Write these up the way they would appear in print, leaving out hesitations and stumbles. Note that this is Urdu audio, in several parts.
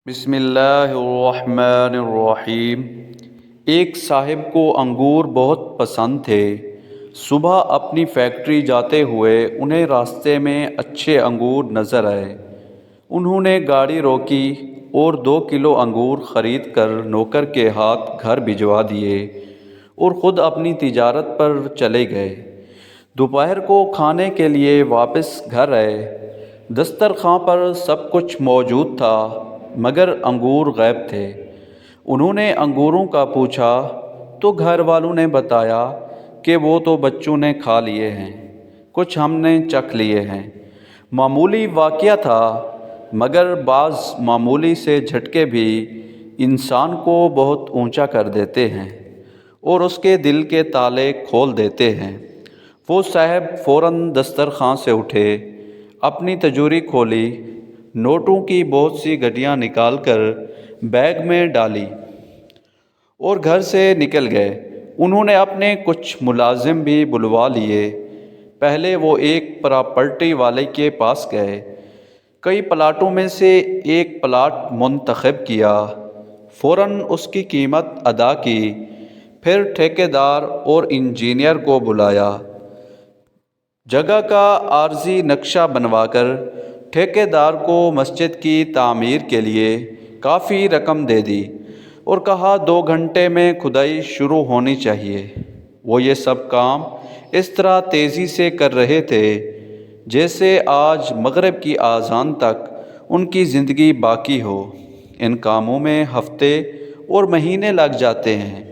بسم اللہ الرحمن الرحیم۔ ایک صاحب کو انگور بہت پسند تھے۔ صبح اپنی فیکٹری جاتے ہوئے انہیں راستے میں اچھے انگور نظر آئے۔ انہوں نے گاڑی روکی اور 2 کلو انگور خرید کر نوکر کے ہاتھ گھر بھجوا دیے اور خود اپنی تجارت پر چلے گئے۔ دوپہر کو کھانے کے لیے واپس گھر آئے۔ دسترخوان پر سب کچھ موجود تھا مگر انگور غائب تھے۔ انہوں نے انگوروں کا پوچھا تو گھر والوں نے بتایا کہ وہ تو بچوں نے کھا لیے ہیں، کچھ ہم نے چکھ لیے ہیں۔ معمولی واقعہ تھا مگر بعض معمولی سے جھٹکے بھی انسان کو بہت اونچا کر دیتے ہیں اور اس کے دل کے تالے کھول دیتے ہیں۔ وہ صاحب فوراً دسترخوان سے اٹھے، اپنی تجوری کھولی، نوٹوں کی بہت سی گڈیاں نکال کر بیگ میں ڈالی اور گھر سے نکل گئے۔ انہوں نے اپنے کچھ ملازم بھی بلوا لیے۔ پہلے وہ ایک پراپرٹی والے کے پاس گئے، کئی پلاٹوں میں سے ایک پلاٹ منتخب کیا، فوراً اس کی قیمت ادا کی، پھر ٹھیکیدار اور انجینئر کو بلایا۔ جگہ کا عارضی نقشہ بنوا کر ٹھیکیدار کو مسجد کی تعمیر کے لیے کافی رقم دے دی اور کہا 2 گھنٹے میں کھدائی شروع ہونی چاہیے۔ وہ یہ سب کام اس طرح تیزی سے کر رہے تھے جیسے آج مغرب کی اذان تک ان کی زندگی باقی ہو۔ ان کاموں میں ہفتے اور مہینے لگ جاتے ہیں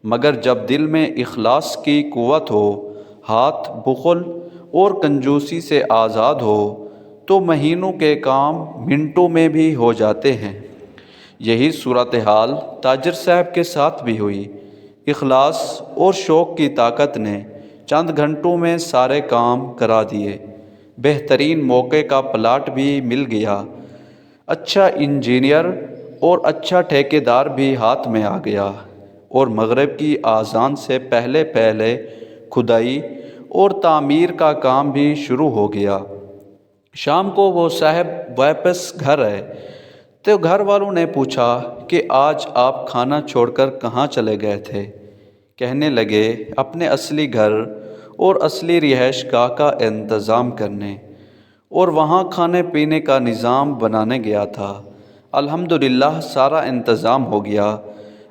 مگر جب دل میں اخلاص کی قوت ہو، ہاتھ بخل اور کنجوسی سے آزاد ہو تو مہینوں کے کام منٹوں میں بھی ہو جاتے ہیں۔ یہی صورتحال تاجر صاحب کے ساتھ بھی ہوئی۔ اخلاص اور شوق کی طاقت نے چند گھنٹوں میں سارے کام کرا دیے۔ بہترین موقع کا پلاٹ بھی مل گیا، اچھا انجینئر اور اچھا ٹھیکیدار بھی ہاتھ میں آ گیا اور مغرب کی اذان سے پہلے پہلے کھدائی اور تعمیر کا کام بھی شروع ہو گیا۔ شام کو وہ صاحب واپس گھر آئے تو گھر والوں نے پوچھا کہ آج آپ کھانا چھوڑ کر کہاں چلے گئے تھے؟ کہنے لگے اپنے اصلی گھر اور اصلی رہائش گاہ کا انتظام کرنے اور وہاں کھانے پینے کا نظام بنانے گیا تھا۔ الحمدللہ سارا انتظام ہو گیا،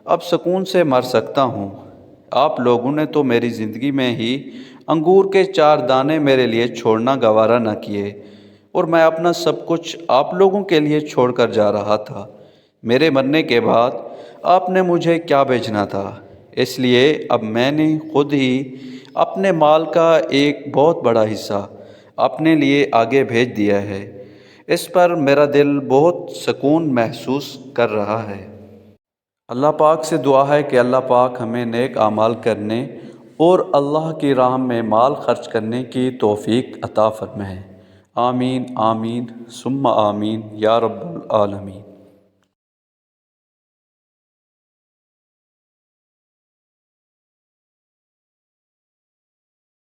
اب سکون سے مر سکتا ہوں۔ آپ لوگوں نے تو میری زندگی میں ہی انگور کے 4 دانے میرے لیے چھوڑنا گوارا نہ کیے اور میں اپنا سب کچھ آپ لوگوں کے لیے چھوڑ کر جا رہا تھا۔ میرے مرنے کے بعد آپ نے مجھے کیا بھیجنا تھا؟ اس لیے اب میں نے خود ہی اپنے مال کا ایک بہت بڑا حصہ اپنے لیے آگے بھیج دیا ہے۔ اس پر میرا دل بہت سکون محسوس کر رہا ہے۔ اللہ پاک سے دعا ہے کہ اللہ پاک ہمیں نیک اعمال کرنے اور اللہ کی راہ میں مال خرچ کرنے کی توفیق عطا فرمائے۔ آمین آمین ثم آمین یا رب العالمین۔